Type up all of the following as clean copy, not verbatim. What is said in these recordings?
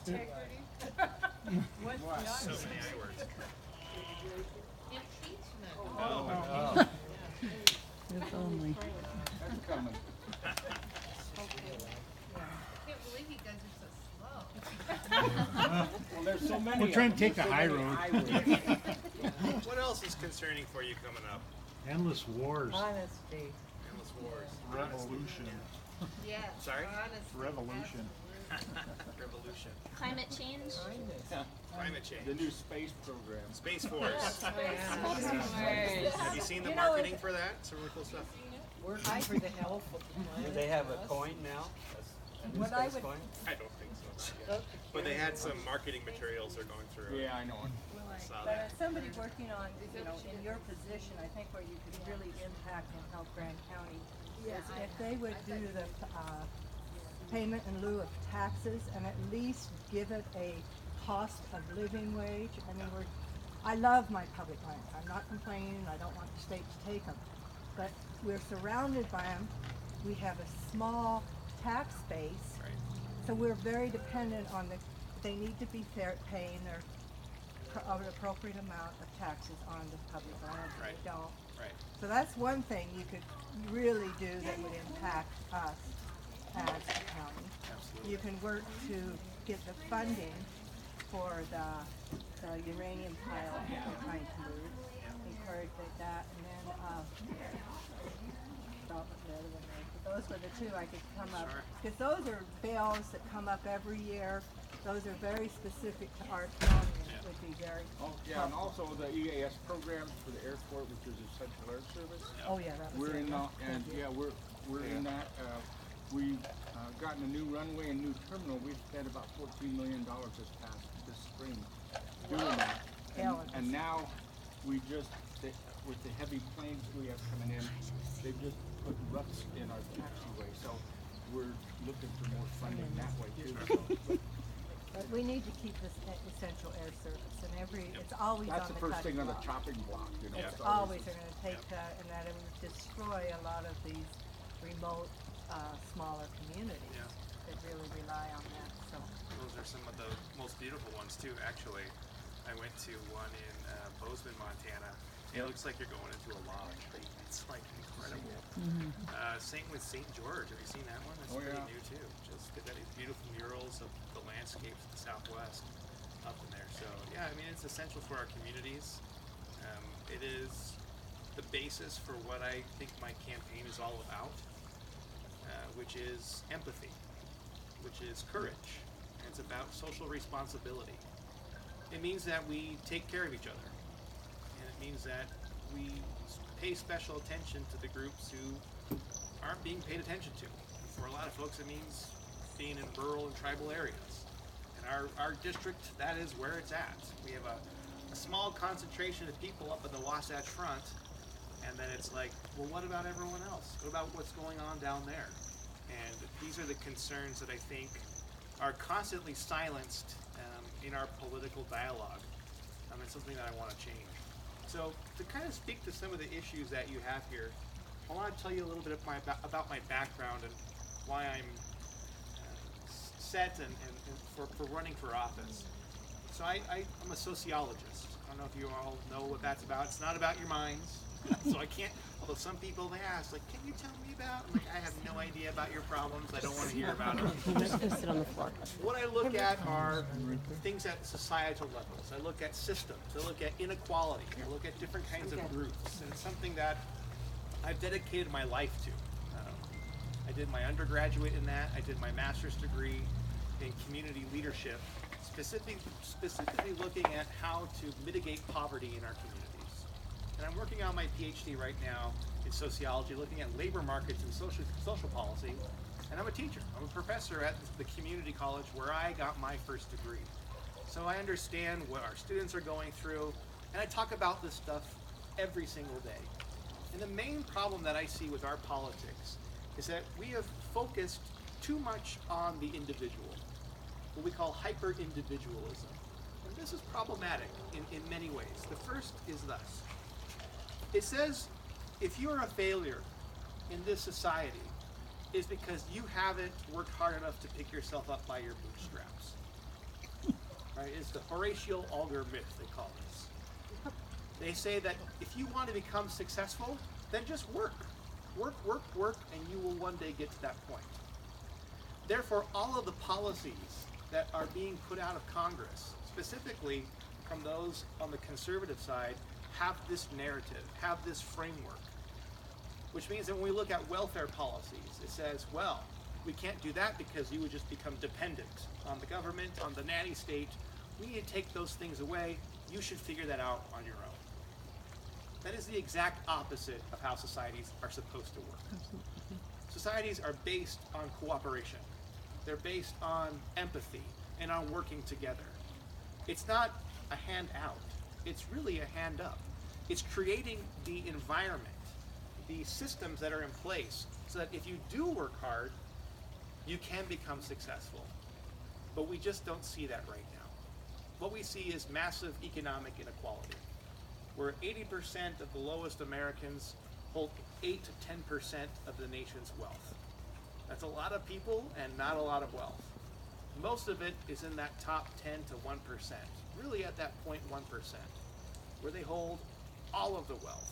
Integrity. So many I words. Impeachment. Oh. If only. That's coming. I can't believe you guys are so slow. Well, there's so many. We're trying to of them. take the There's high so many road. highways. What else is concerning for you coming up? Endless wars. Honesty. Endless wars. Revolution. Yes. Sorry? Honestly, Revolution. Revolution. Climate change. Climate change. The new space program. Space Force. Yes. Have you seen the marketing for that? Some really cool stuff. Working for the health of the planet. Do they have a coin now? A new What I space would- coin? I don't think so. not yet. But they had some marketing materials they're going through. Yeah, I know. I saw But that. as somebody working on, in your position, I think where you could really impact and help Grand County is if they would do the, payment in lieu of taxes and at least give it a cost of living wage. I mean, I love my public lands. I'm not complaining. I don't want the state to take them. But we're surrounded by them. We have a small tax base. Right. So we're very dependent on they need to be paying their an appropriate amount of taxes on the public lands. Right. They don't. Right. So that's one thing you could really do that would impact us as a county. Absolutely. You can work to get the funding for the uranium pile that we're trying to move. Encourage that, and then stop with the other one there. But those were the two I could come up, Sure. because those are bills that come up every year. Those are very specific to our county, and it would be very Oh, yeah, and also the EAS programs for the airport, which is Essential Air Service. Oh, yeah, that was We're it. in, and yeah, we're in that. We've gotten a new runway and new terminal. We've spent about $14 million this spring doing that. And now we just, with the heavy planes we have coming in, they've just put ruts in our taxiway. So we're looking for more funding that way too. So But we need to keep this essential air service, and it's always that's on the the first thing on the cutting block. chopping block, you know. Yeah. It's always they're gonna take that, and that it would destroy a lot of these remote, smaller communities Yeah. that really rely on that, so. Those are some of the most beautiful ones too, actually. I went to one in Bozeman, Montana. It looks like you're going into a lodge. It's like incredible. Same with St. George. Have you seen that one? That's Oh, pretty yeah. new too. Just they've got these beautiful murals of the landscapes of the Southwest up in there. So yeah, I mean it's essential for our communities. It is the basis for what I think my campaign is all about, which is empathy, which is courage. And it's about social responsibility. It means that we take care of each other, and it means that we pay special attention to the groups who aren't being paid attention to. For a lot of folks, it means being in rural and tribal areas. And our district, that is where it's at. We have a small concentration of people up in the Wasatch Front, and then it's like, well, what about everyone else? What about what's going on down there? And these are the concerns that I think are constantly silenced in our political dialogue. It's something that I want to change. So to kind of speak to some of the issues that you have here, I want to tell you a little bit about my background and why I'm set and for running for office. So I'm a sociologist. I don't know if you all know what that's about. It's not about your minds. So I can't, although some people they ask, like, can you tell me about? I'm like, I have no idea about your problems. I don't want to hear about them. Just go sit on the floor. What I look at are things at societal levels. I look at systems. I look at inequality. I look at different kinds of groups. And it's something that I've dedicated my life to. I did my undergraduate in that. I did my master's degree in community leadership, specifically looking at how to mitigate poverty in our communities. And I'm working on my PhD right now in sociology, looking at labor markets and social policy. And I'm a teacher. I'm a professor at the community college where I got my first degree. So I understand what our students are going through, and I talk about this stuff every single day. And the main problem that I see with our politics is that we have focused too much on the individual, what we call hyper-individualism. And this is problematic in many ways. The first is thus. It says, if you're a failure in this society, it's because you haven't worked hard enough to pick yourself up by your bootstraps. right, is the Horatio Alger myth, they call this. They say that if you want to become successful, then just work. Work, work, work, and you will one day get to that point. Therefore, all of the policies that are being put out of Congress, specifically from those on the conservative side, have this narrative, have this framework. Which means that when we look at welfare policies, it says, well, we can't do that because you would just become dependent on the government, on the nanny state. We need to take those things away. You should figure that out on your own. That is the exact opposite of how societies are supposed to work. Societies are based on cooperation. They're based on empathy and on working together. It's not a hand out. It's really a hand up. It's creating the environment, the systems that are in place so that if you do work hard, you can become successful. But we just don't see that right now. What we see is massive economic inequality, where 80% of the lowest Americans hold 8 to 10% of the nation's wealth. That's a lot of people and not a lot of wealth. Most of it is in that top 10 to 1%, really at that 0.1%, where they hold all of the wealth.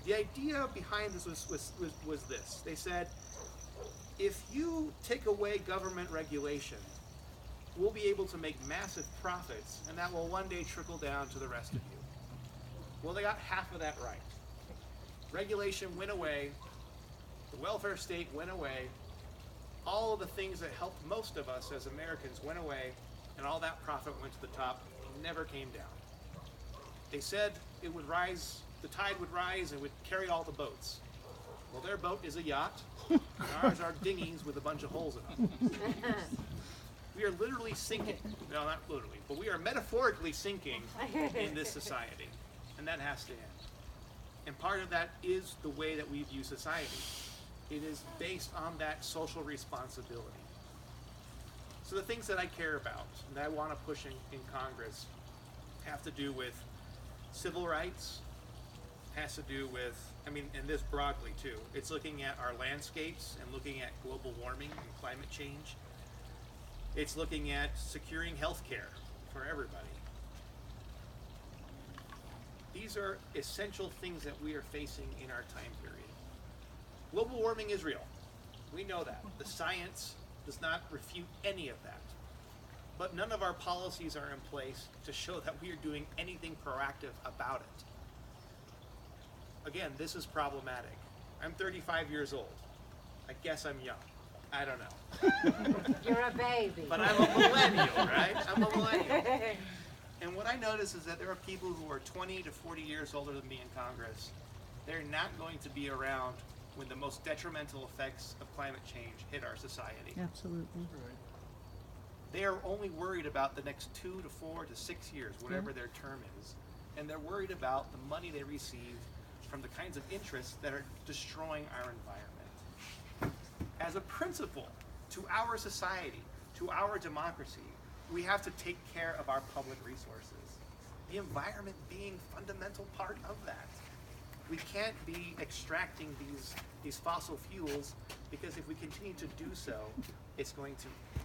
The idea behind this was this. They said, if you take away government regulation, we'll be able to make massive profits, and that will one day trickle down to the rest of you. Well, they got half of that right. Regulation went away, the welfare state went away, all of the things that helped most of us as Americans went away, and all that profit went to the top, never came down. They said it would rise, the tide would rise and would carry all the boats. Well, their boat is a yacht, and ours are dinghies with a bunch of holes in them. We are literally sinking, no, not literally, but we are metaphorically sinking in this society, and that has to end. And part of that is the way that we view society. It is based on that social responsibility. So the things that I care about, and that I want to push in Congress, have to do with civil rights, has to do with, I mean, and this broadly too. It's looking at our landscapes and looking at global warming and climate change. It's looking at securing health care for everybody. These are essential things that we are facing in our time period. Global warming is real. We know that. The science does not refute any of that. But none of our policies are in place to show that we are doing anything proactive about it. Again, this is problematic. I'm 35 years old. I guess I'm young. I don't know. You're a baby. But I'm a millennial, right? I'm a millennial. And what I notice is that there are people who are 20 to 40 years older than me in Congress. They're not going to be around when the most detrimental effects of climate change hit our society. Absolutely. They are only worried about the next 2 to 4 to 6 years, whatever their term is. And they're worried about the money they receive from the kinds of interests that are destroying our environment. As a principle to our society, to our democracy, we have to take care of our public resources. The environment being a fundamental part of that. We can't be extracting these fossil fuels, because if we continue to do so, it's going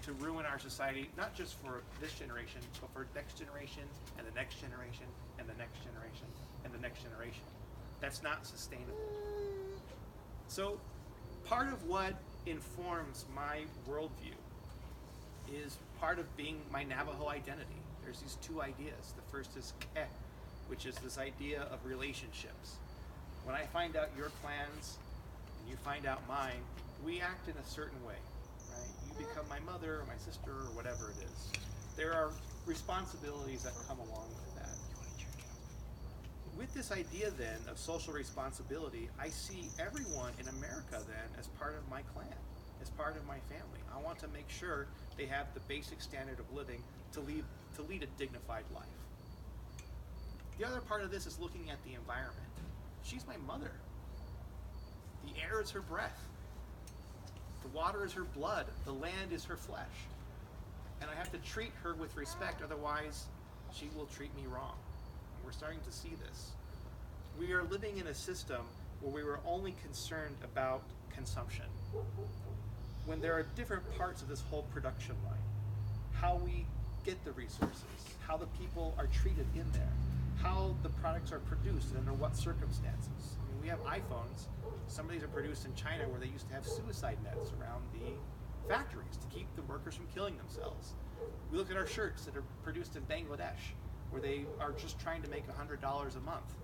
to ruin our society, not just for this generation, but for next generation, and the next generation, and the next generation, and the next generation. That's not sustainable. So part of what informs my worldview is part of being my Navajo identity. There's these two ideas. The first is ke, which is this idea of relationships. When I find out your plans and you find out mine, we act in a certain way, right? You become my mother or my sister or whatever it is. There are responsibilities that come along with that. With this idea then of social responsibility, I see everyone in America then as part of my clan, as part of my family. I want to make sure they have the basic standard of living to lead a dignified life. The other part of this is looking at the environment. She's my mother. The air is her breath. The water is her blood. The land is her flesh. And I have to treat her with respect, otherwise she will treat me wrong. And we're starting to see this. We are living in a system where we were only concerned about consumption, when there are different parts of this whole production line. How we get the resources, how the people are treated in there, how the products are produced and under what circumstances. I mean, we have iPhones. Some of these are produced in China where they used to have suicide nets around the factories to keep the workers from killing themselves. We look at our shirts that are produced in Bangladesh where they are just trying to make $100 a month.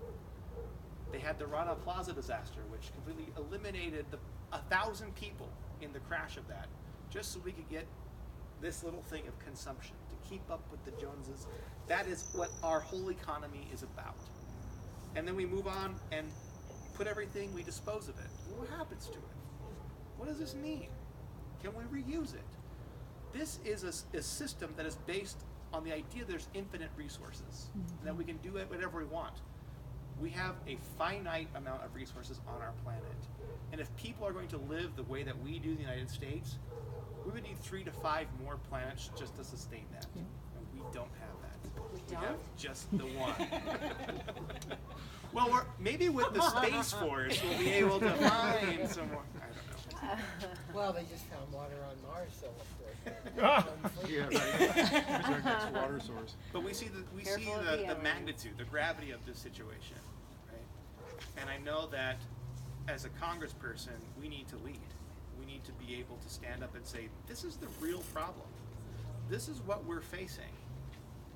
They had the Rana Plaza disaster, which completely eliminated 1,000 people in the crash of that, just so we could get this little thing of consumption to keep up with the Joneses. That is what our whole economy is about. And then we move on and put everything, we dispose of it. What happens to it? What does this mean? Can we reuse it? This is a system that is based on the idea there's infinite resources, and that we can do it whatever we want. We have a finite amount of resources on our planet. And if people are going to live the way that we do in the United States, we would need 3 to 5 more planets just to sustain that. And we don't have that. We have just the one. Well, maybe with the Space Force, we'll be able to find some more. I don't know. Well, they just found water on Mars, so Yeah, right. There's our next water source. But we see Careful of the the aliens. magnitude, the gravity of this situation, right? And I know that as a congressperson, we need to lead. We need to be able to stand up and say, this is the real problem. This is what we're facing.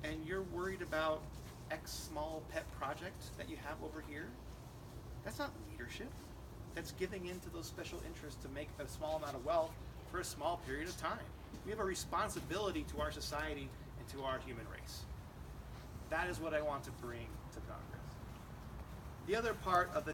And you're worried about X small pet project that you have over here? That's not leadership. That's giving in to those special interests to make a small amount of wealth for a small period of time. We have a responsibility to our society and to our human race. That is what I want to bring to Congress. The other part of the